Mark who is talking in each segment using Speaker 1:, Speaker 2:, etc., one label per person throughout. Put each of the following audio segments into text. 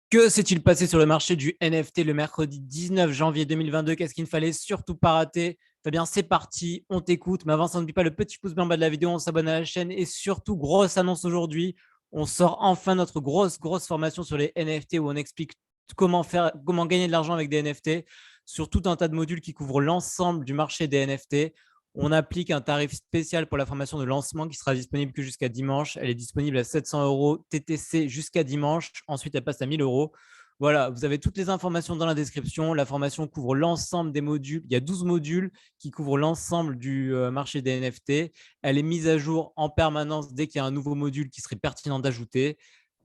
Speaker 1: Que s'est-il passé sur le marché du NFT le mercredi 19 janvier 2022? Qu'est-ce qu'il ne fallait surtout pas rater? Fabien, c'est parti, on t'écoute. Mais avant ça, n'oublie pas le petit pouce bleu en bas de la vidéo, on s'abonne à la chaîne et surtout, grosse annonce aujourd'hui, on sort enfin notre grosse formation sur les NFT où on explique comment faire, comment gagner de l'argent avec des NFT sur tout un tas de modules qui couvrent l'ensemble du marché des NFT. On applique un tarif spécial pour la formation de lancement qui sera disponible que jusqu'à dimanche. Elle est disponible à 700 euros TTC jusqu'à dimanche. Ensuite, elle passe à 1000 euros. Voilà, vous avez toutes les informations dans la description. La formation couvre l'ensemble des modules. Il y a 12 modules qui couvrent l'ensemble du marché des NFT. Elle est mise à jour en permanence dès qu'il y a un nouveau module qui serait pertinent d'ajouter.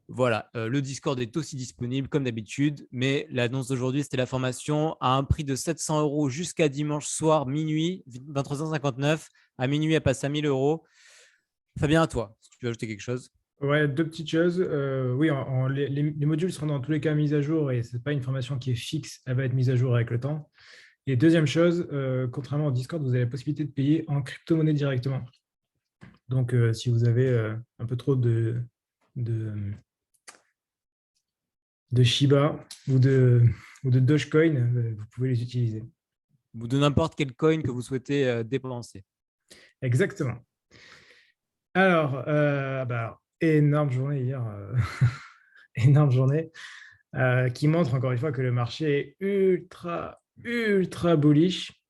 Speaker 1: Voilà, le Discord est aussi disponible comme d'habitude, mais l'annonce d'aujourd'hui, c'était la formation à un prix de 700 euros jusqu'à dimanche soir, minuit, 23h59. À minuit, elle passe à 1000 euros. Fabien, à toi, si tu veux ajouter quelque chose.
Speaker 2: Ouais, deux petites choses. Oui, les modules seront dans tous les cas mis à jour et ce n'est pas une formation qui est fixe, elle va être mise à jour avec le temps. Et deuxième chose, contrairement au Discord, vous avez la possibilité de payer en crypto-monnaie directement. Donc, si vous avez un peu trop de, de Shiba ou de Dogecoin, vous pouvez les utiliser.
Speaker 1: Ou de n'importe quel coin que vous souhaitez dépenser.
Speaker 2: Exactement. Alors, énorme journée hier, énorme journée, qui montre encore une fois que le marché est ultra bullish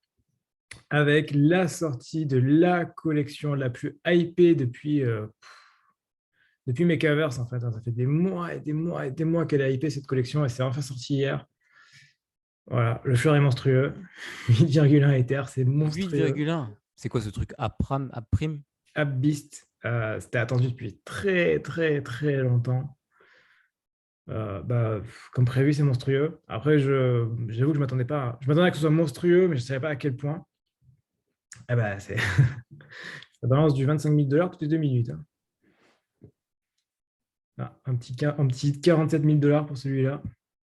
Speaker 2: avec la sortie de la collection la plus hypée depuis Mekaverse, en fait. Ça fait des mois et des mois et des mois qu'elle est hypée, cette collection, et c'est enfin sorti hier. Voilà, le floor est monstrueux. 8,1 Ether, c'est monstrueux.
Speaker 1: 8,1. C'est quoi ce truc à prime?
Speaker 2: App Beast, c'était attendu depuis très longtemps. Comme prévu, c'est monstrueux. Après, j'avoue que je m'attendais pas. Je m'attendais à que ce soit monstrueux, mais je ne savais pas à quel point. C'est ça balance du 25 000 $ toutes les 2 minutes, hein. Ah, un petit 47 000 $ pour celui-là,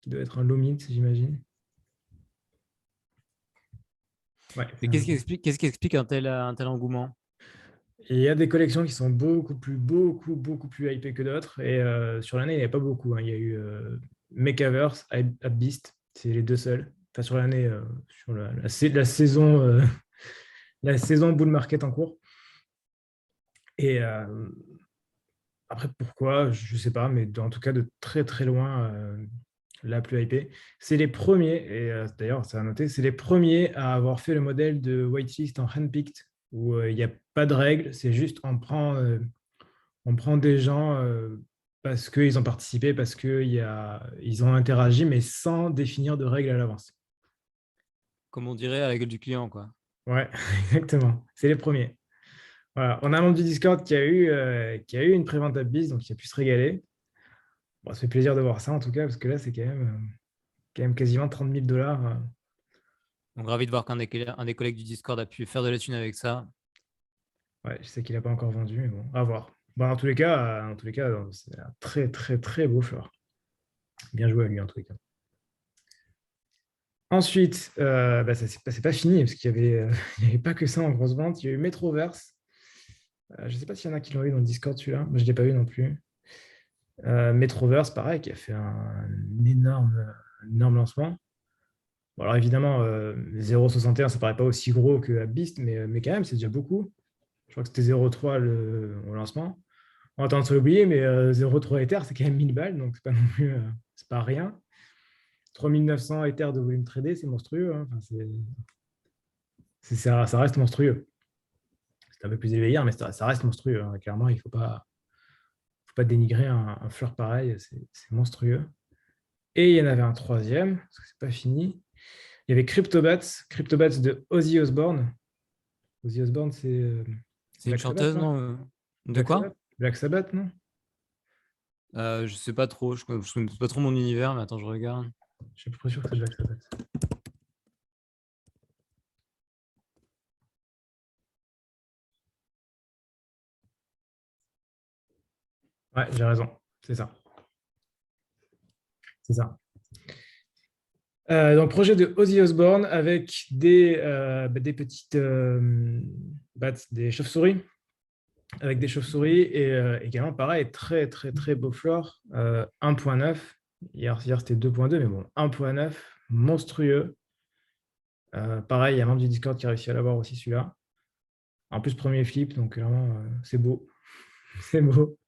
Speaker 2: qui doit être un low mint, j'imagine. Ouais,
Speaker 1: Mais qu'est-ce qui explique un tel engouement?
Speaker 2: et il y a des collections qui sont beaucoup plus hypées que d'autres. Et sur l'année, il n'y avait pas beaucoup, hein. Il y a eu Mekaverse, Hype Beast, c'est les deux seuls. Enfin, sur l'année, sur la saison, la saison bull market en cours. Et après, pourquoi, je ne sais pas, mais en tout cas, de très loin, la plus hypée. C'est les premiers, et d'ailleurs, ça a noté, c'est les premiers à avoir fait le modèle de whitelist en handpicked, où il n'y a pas de règles, c'est juste on prend des gens parce qu'ils ont participé, parce qu'ils ont interagi, mais sans définir de règles à l'avance.
Speaker 1: Comme on dirait à la gueule du client, quoi.
Speaker 2: Ouais, exactement. C'est les premiers. Voilà. On a un membre du Discord qui a eu une prévente à bis, donc il a pu se régaler. Bon, ça fait plaisir de voir ça, en tout cas, parce que là, c'est quand même quasiment 30 000 $.
Speaker 1: Donc, ravi de voir un des collègues du Discord a pu faire de la thune avec ça.
Speaker 2: Ouais, je sais qu'il n'a pas encore vendu, mais bon, à voir. Bon, en tous les cas, c'est un très beau floor. Bien joué à lui, en tous les cas. Ensuite, ça c'est pas fini, parce qu'il n'y avait pas que ça en grosse vente. Il y a eu Metroverse. Je ne sais pas s'il y en a qui l'ont eu dans le Discord, celui-là. Moi, je ne l'ai pas eu non plus. Metroverse, pareil, qui a fait un énorme lancement. Bon, alors évidemment, 0,61, ça ne paraît pas aussi gros que Beast, mais quand même, c'est déjà beaucoup. Je crois que c'était 0,3 au lancement. On a tendance à l'oublier, mais 0,3 Ether, c'est quand même 1000 balles, donc c'est pas non plus, c'est pas rien. 3900 Ether de volume tradé, c'est monstrueux, hein. Enfin, ça reste monstrueux. C'est un peu plus élevé hier, mais ça reste monstrueux, hein. Clairement, il ne faut pas dénigrer un floor pareil, c'est monstrueux. Et il y en avait un troisième, parce que c'est pas fini. Il y avait CryptoBats de Ozzy Osbourne. Ozzy Osbourne, c'est
Speaker 1: C'est une
Speaker 2: Black Sabbath,
Speaker 1: chanteuse,
Speaker 2: non?
Speaker 1: non? De
Speaker 2: Black
Speaker 1: quoi?
Speaker 2: Sabbath? Black Sabbath, non?
Speaker 1: Je sais pas trop. Je connais pas trop mon univers, mais attends, je regarde.
Speaker 2: Je suis à peu près sûr que c'est Black Sabbath. Ouais, j'ai raison. C'est ça. C'est ça. Donc, projet de Ozzy Osbourne avec des petites des chauves-souris. Avec des chauves-souris et également, pareil, très beau floor, 1.9. Hier c'était 2.2, mais bon, 1.9, monstrueux. Pareil, il y a un membre du Discord qui a réussi à l'avoir aussi, celui-là. En plus, premier flip, donc vraiment, c'est beau. C'est beau.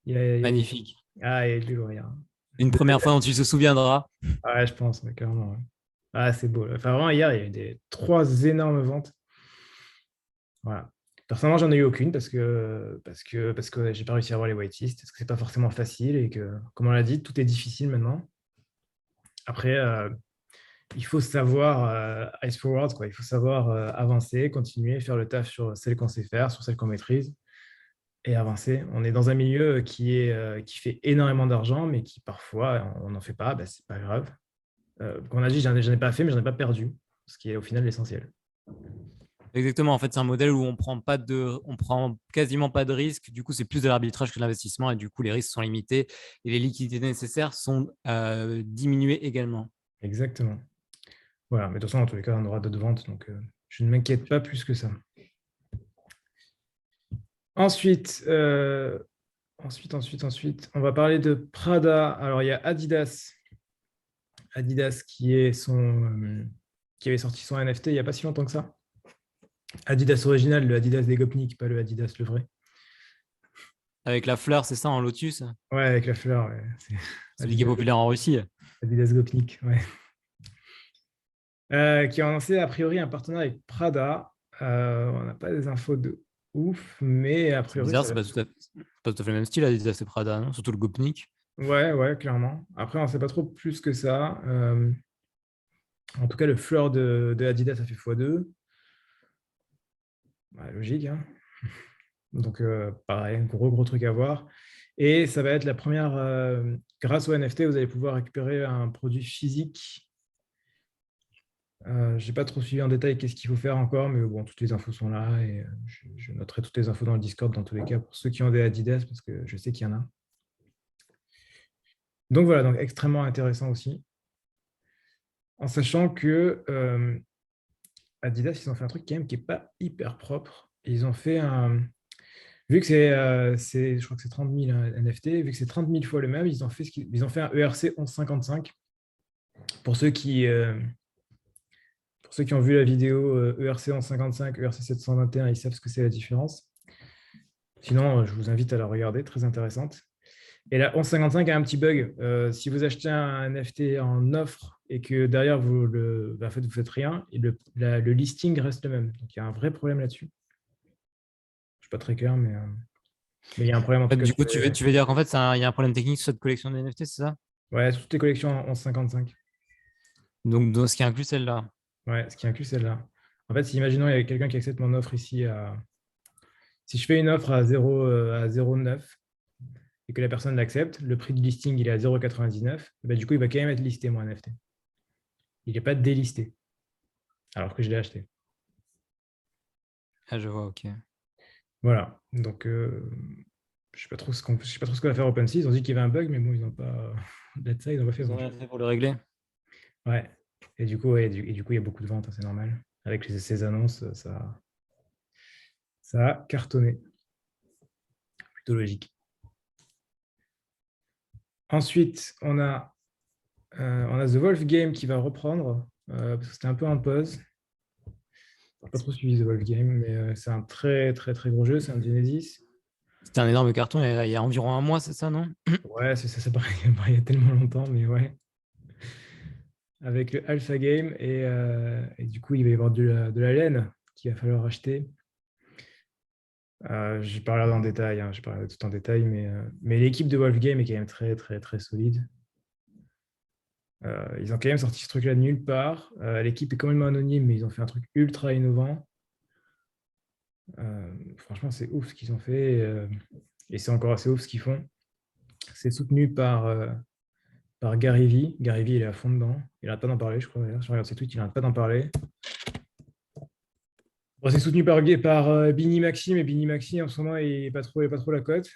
Speaker 1: Magnifique.
Speaker 2: Ah, il y a du lourd, hier.
Speaker 1: Une première fois dont tu te souviendras.
Speaker 2: Ouais, je pense, ouais, carrément. Ouais. Ah, c'est beau. Enfin, vraiment, hier, il y a eu 3 énormes ventes. Voilà. Personnellement, j'en ai eu aucune parce que j'ai pas réussi à avoir les whitelistes, parce que c'est pas forcément facile et que, comme on l'a dit, tout est difficile maintenant. Après, il faut savoir ice forward, quoi. Il faut savoir avancer, continuer, faire le taf sur celles qu'on sait faire, sur celles qu'on maîtrise et avancer. On est dans un milieu qui fait énormément d'argent, mais qui parfois on n'en fait pas, ben, c'est pas grave. Comme on a dit, j'en ai pas fait, mais j'en ai pas perdu, ce qui est au final l'essentiel.
Speaker 1: Exactement, en fait, c'est un modèle où on prend quasiment pas de risques. Du coup, c'est plus de l'arbitrage que de l'investissement et du coup, les risques sont limités et les liquidités nécessaires sont diminuées également.
Speaker 2: Exactement. Voilà, mais de toute façon, en tous les cas, on aura d'autres ventes, donc je ne m'inquiète pas plus que ça. Ensuite, on va parler de Prada. Alors, il y a Adidas. Adidas qui avait sorti son NFT il n'y a pas si longtemps que ça. Adidas original, le Adidas des Gopnik, pas le Adidas le vrai.
Speaker 1: Avec la fleur, c'est ça, en lotus,
Speaker 2: Ouais, avec la fleur. Ouais.
Speaker 1: celui qui est populaire en Russie.
Speaker 2: Adidas Gopnik, ouais. Qui a annoncé a priori un partenariat avec Prada. On n'a pas des infos de ouf, mais a
Speaker 1: C'est
Speaker 2: priori,
Speaker 1: bizarre,
Speaker 2: ça va.
Speaker 1: c'est pas tout à fait le même style, Adidas et Prada, non, surtout le Gopnik.
Speaker 2: Ouais, ouais, clairement. Après, on ne sait pas trop plus que ça. En tout cas, le fleur de Adidas a fait x2. Ouais, logique, hein. Donc, pareil, gros truc à voir. Et ça va être la première, grâce au NFT, vous allez pouvoir récupérer un produit physique. Je n'ai pas trop suivi en détail qu'est-ce qu'il faut faire encore, mais bon, toutes les infos sont là et je noterai toutes les infos dans le Discord dans tous les cas pour ceux qui ont des Adidas, parce que je sais qu'il y en a. Donc voilà, donc extrêmement intéressant aussi. En sachant que Adidas, ils ont fait un truc quand même qui n'est pas hyper propre. Ils ont fait un. Vu que je crois que c'est 30 000 NFT, vu que c'est 30 000 fois le même, ils ont fait un ERC 1155. Pour ceux qui, euh, pour ceux qui ont vu la vidéo ERC 1155, ERC 721, ils savent ce que c'est la différence. Sinon, je vous invite à la regarder, très intéressante. Et la 1155 a un petit bug. Si vous achetez un NFT en offre et que derrière, en fait, vous faites rien, et le listing reste le même. Donc, il y a un vrai problème là-dessus. Je ne suis pas très clair, mais il y a un problème en tout cas.
Speaker 1: Du coup, tu veux dire qu'en fait, il y a un problème technique sur cette collection de NFT, c'est ça?
Speaker 2: Ouais, sur toutes les collections en 1155.
Speaker 1: Donc, ce qui inclut celle-là.
Speaker 2: Ouais, ce qui inclut celle-là. En fait, si imaginons il y a quelqu'un qui accepte mon offre ici si je fais une offre à 0,9 et que la personne l'accepte, le prix de listing il est à 0,99, bah, du coup, il va quand même être listé, mon NFT. Il n'est pas délisté, alors que je l'ai acheté.
Speaker 1: Ah, je vois, ok.
Speaker 2: Voilà. Donc, je ne sais pas trop je sais pas trop ce que va faire OpenSea. Ils ont dit qu'il y avait un bug, mais bon, ils n'ont pas. Au-delà ça, ils n'ont pas fait
Speaker 1: Ils ont rien
Speaker 2: grand-chose.
Speaker 1: fait pour le régler.
Speaker 2: Ouais. Et du coup, il y a beaucoup de ventes, hein, c'est normal. Avec ces annonces, ça a cartonné. Plutôt logique. Ensuite, on a The Wolf Game qui va reprendre, parce que c'était un peu en pause. Je n'ai pas trop suivi The Wolf Game, mais c'est un très gros jeu, c'est un Genesis.
Speaker 1: C'était un énorme carton il y a environ un mois, c'est ça, non?
Speaker 2: Ouais, ça paraît, il y a tellement longtemps, mais ouais. Avec le Alpha Game, et du coup, il va y avoir de la laine qu'il va falloir acheter. Je n'ai pas regardé en détail, hein, je n'ai pas regardé tout en détail, mais l'équipe de Wolf Game est quand même très solide. Ils ont quand même sorti ce truc-là de nulle part. L'équipe est complètement anonyme, mais ils ont fait un truc ultra innovant. Franchement, c'est ouf ce qu'ils ont fait. Et c'est encore assez ouf ce qu'ils font. C'est soutenu par Gary Vee. Gary Vee, il est à fond dedans. Il n'arrête pas d'en parler, je crois. D'ailleurs. Je regarde ses tweets, il n'arrête pas d'en parler. Bon, c'est soutenu par Bini Maxi, mais Bini Maxi, en ce moment, il n'est pas trop la cote.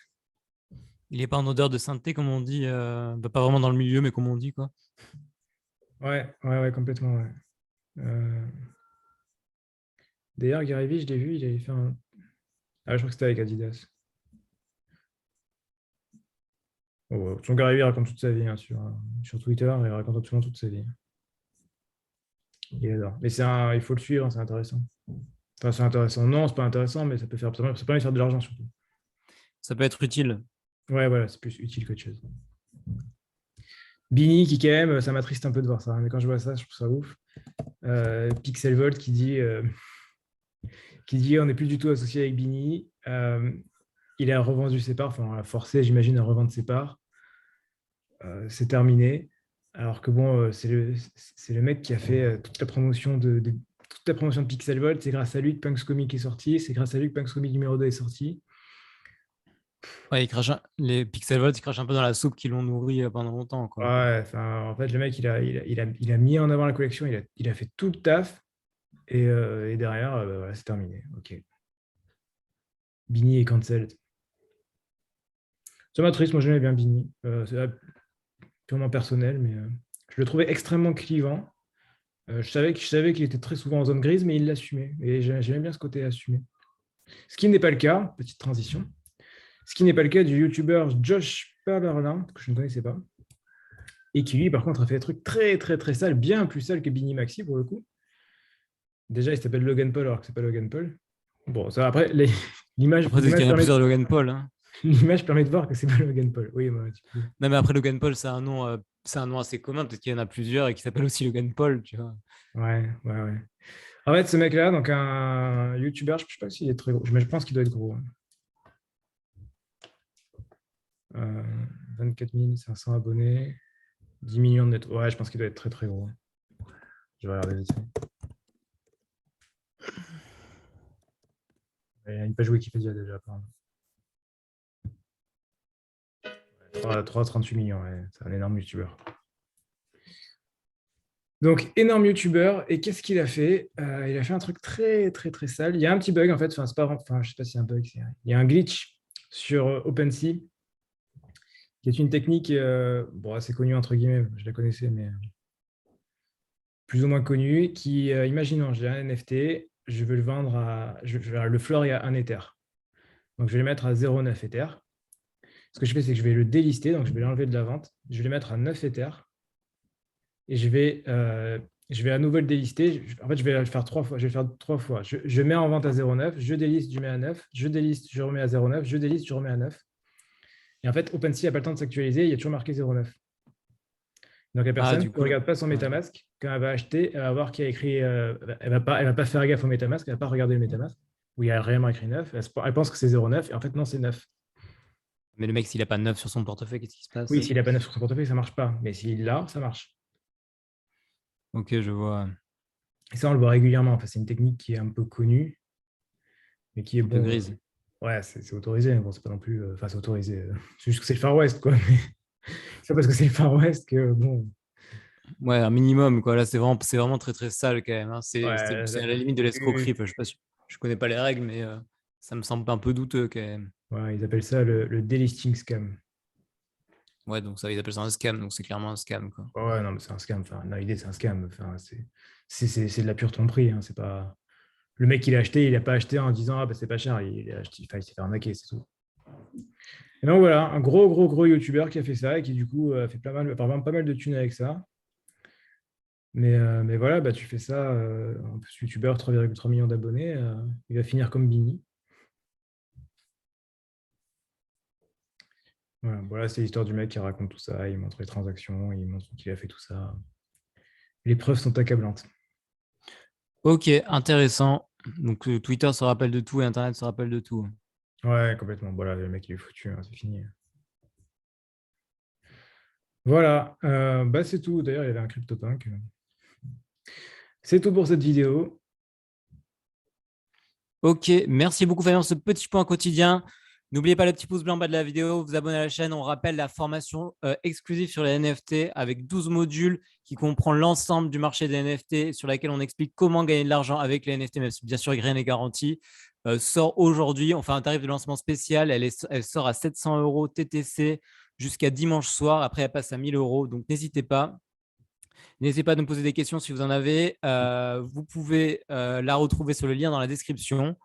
Speaker 1: Il n'est pas en odeur de sainteté, comme on dit. Bah, pas vraiment dans le milieu, mais comme on dit, quoi.
Speaker 2: Ouais, complètement. Ouais. D'ailleurs, Gary Vee, je l'ai vu, il avait fait un. Ah, je crois que c'était avec Adidas. ouais. Son Gary Vee raconte toute sa vie hein, sur Twitter, il raconte absolument toute sa vie. Il adore. Mais il faut le suivre, c'est intéressant. Enfin, c'est intéressant. Non, c'est pas intéressant, mais ça peut permet de faire de l'argent surtout.
Speaker 1: Ça peut être utile.
Speaker 2: Ouais, voilà, c'est plus utile qu'autre chose. Bini qui quand même, ça m'attriste un peu de voir ça, hein, mais quand je vois ça, je trouve ça ouf. Pixelvolt qui dit on n'est plus du tout associé avec Bini. Il a revendu ses parts, enfin, on l'a forcé, j'imagine, à revendre ses parts. C'est terminé. Alors que bon, c'est le mec qui a fait toute la promotion toute la promotion de Pixelvolt. C'est grâce à lui que Punks Comic est sorti. C'est grâce à lui que Punks Comic numéro 2 est sorti.
Speaker 1: Ouais, les Pixel Vote, ils crachent un peu dans la soupe qu'ils l'ont nourri pendant longtemps, quoi.
Speaker 2: Ouais, en fait, le mec, il a mis en avant la collection. Il a fait tout le taf. Et derrière, bah, voilà, c'est terminé. Ok. Bini est cancelled. Ça m'attriste, moi j'aimais bien Bini. C'est purement personnel, mais je le trouvais extrêmement clivant. Je savais qu'il était très souvent en zone grise, mais il l'assumait. Et j'aimais bien ce côté assumé. Ce qui n'est pas le cas, petite transition, ce qui n'est pas le cas du youtubeur Josh Paberlin, que je ne connaissais pas, et qui lui, par contre, a fait des trucs très, très, très sales, bien plus sales que Bini Maxi, pour le coup. Déjà, il s'appelle Logan Paul, alors que c'est pas Logan Paul. Bon, ça, après, l'image
Speaker 1: Après, peut-être qu'il y en a plusieurs de Logan Paul, hein.
Speaker 2: l'image permet de voir que c'est pas Logan Paul. Oui, moi,
Speaker 1: Non, mais après, Logan Paul, c'est un nom assez commun. Peut-être qu'il y en a plusieurs et qui s'appelle aussi Logan Paul, tu vois.
Speaker 2: Ouais, ouais, ouais. En fait, ce mec-là, donc un youtubeur, je ne sais pas s'il est très gros, mais je pense qu'il doit être gros. 24 500 abonnés, 10 millions de net. Ouais, je pense qu'il doit être très, très gros. Je vais regarder vite fait. Il y a une page Wikipédia déjà, apparemment. 38 millions, ouais. C'est un énorme youtubeur. Donc, énorme youtubeur. Et qu'est-ce qu'il a fait? Il a fait un truc très, très, très sale. Il y a un petit bug, en fait. Enfin, c'est pas, enfin, je ne sais pas si c'est un bug. Il y a un glitch sur OpenSea, qui est une technique bon, assez connue, entre guillemets. Je la connaissais, mais plus ou moins connue, qui, imaginons, j'ai un NFT, je veux le vendre le floor est à 1 Ether. Donc, je vais le mettre à 0,9 Ether. Ce que je fais, c'est que je vais le délister, donc je vais l'enlever de la vente. Je vais le mettre à 9 Ether. Et je vais à nouveau le délister. En fait, je vais le faire 3 fois. Je vais le faire 3 fois. Je mets en vente à 0,9, je déliste, je mets à 9, je déliste, je remets à 0,9, je déliste, je remets à 9. Et en fait, OpenSea n'a pas le temps de s'actualiser, il y a toujours marqué 0,9. Donc, la personne
Speaker 1: Du
Speaker 2: qui
Speaker 1: coup,
Speaker 2: ne regarde pas son MetaMask, quand elle va acheter, elle va voir qu'il y a écrit. Elle ne va pas faire gaffe au MetaMask, elle ne va pas regarder le MetaMask, où il y a réellement écrit 9. Elle pense que c'est 0,9, et en fait, non, c'est 9.
Speaker 1: mais le mec, s'il n'a pas de 9 sur son portefeuille, qu'est-ce qui se
Speaker 2: Oui,
Speaker 1: passe?
Speaker 2: s'il n'a pas 9 sur son portefeuille, ça ne marche pas. Mais s'il l'a, ça marche.
Speaker 1: Ok, je vois.
Speaker 2: Et ça, on le voit régulièrement. Enfin, c'est une technique qui est un peu connue, mais qui est
Speaker 1: Un peu
Speaker 2: bon.
Speaker 1: grise.
Speaker 2: Ouais, c'est autorisé. Bon, c'est pas non plus. Enfin, c'est autorisé. C'est juste que c'est le Far West, quoi. Mais c'est pas parce que c'est le Far West que, bon.
Speaker 1: Ouais, un minimum, quoi. Là, c'est vraiment très, très sale, quand même, hein.
Speaker 2: Ouais,
Speaker 1: C'est à la limite de l'escroquerie.
Speaker 2: oui.
Speaker 1: Enfin, je sais pas je connais pas les règles, mais ça me semble un peu douteux, quand même.
Speaker 2: Ouais, ils appellent ça le delisting scam.
Speaker 1: Ouais, donc ça, ils appellent ça un scam, donc c'est clairement un scam, quoi.
Speaker 2: Ouais, non, mais c'est un scam. Enfin, non, l'idée, c'est un scam. Enfin, c'est de la pure tromperie. Hein. C'est pas. Le mec, il a acheté, il n'a pas acheté en disant ah, bah, c'est pas cher. Il a acheté, enfin, il s'est fait arnaquer, c'est tout. Et donc voilà, un gros, gros, gros youtubeur qui a fait ça et qui, du coup, a fait pas mal de thunes avec ça. Mais voilà, bah, tu fais ça, un youtubeur, 3,3 millions d'abonnés, il va finir comme Bini. Voilà, c'est l'histoire du mec qui raconte tout ça, il montre les transactions, il montre qu'il a fait tout ça. Les preuves sont accablantes.
Speaker 1: Ok, intéressant. Donc Twitter se rappelle de tout et Internet se rappelle de tout.
Speaker 2: Ouais, complètement. Voilà, le mec, il est foutu, hein, c'est fini. Voilà, bah, c'est tout. D'ailleurs, il y avait un CryptoPunk. C'est tout pour cette vidéo.
Speaker 1: Ok, merci beaucoup Fabien pour ce petit point quotidien. N'oubliez pas le petit pouce blanc en bas de la vidéo, vous abonner à la chaîne. On rappelle la formation exclusive sur les NFT avec 12 modules qui comprend l'ensemble du marché des NFT sur laquelle on explique comment gagner de l'argent avec les NFT, même si bien sûr rien n'est garanti. Sort aujourd'hui, on fait un tarif de lancement spécial. Elle sort à 700 € TTC jusqu'à dimanche soir. Après, elle passe à 1000 €. Donc n'hésitez pas. N'hésitez pas à nous poser des questions si vous en avez. Vous pouvez la retrouver sur le lien dans la description.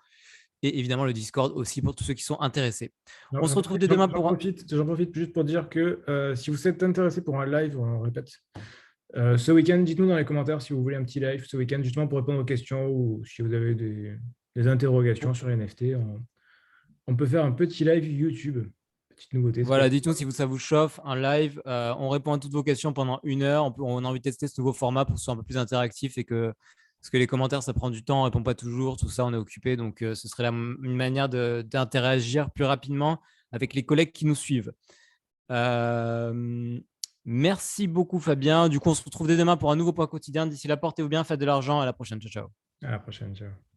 Speaker 1: et évidemment le Discord aussi pour tous ceux qui sont intéressés.
Speaker 2: Non,
Speaker 1: On se retrouve dès demain pour un...
Speaker 2: j'en profite juste pour dire que si vous êtes intéressé pour un live, on répète, ce week-end, dites-nous dans les commentaires si vous voulez un petit live ce week-end, justement pour répondre aux questions ou si vous avez des interrogations sur les NFT. On peut faire un petit live YouTube. Petite nouveauté.
Speaker 1: Voilà, dites-nous si ça vous chauffe, un live. On répond à toutes vos questions pendant 1 heure. On a envie de tester ce nouveau format pour que ce soit un peu plus interactif et parce que les commentaires, ça prend du temps, on ne répond pas toujours, tout ça, on est occupé. Donc, ce serait une manière d'interagir plus rapidement avec les collègues qui nous suivent. Merci beaucoup, Fabien. Du coup, on se retrouve dès demain pour un nouveau point quotidien. D'ici là, portez-vous bien, faites de l'argent. À la prochaine. Ciao, ciao.
Speaker 2: À la prochaine. Ciao.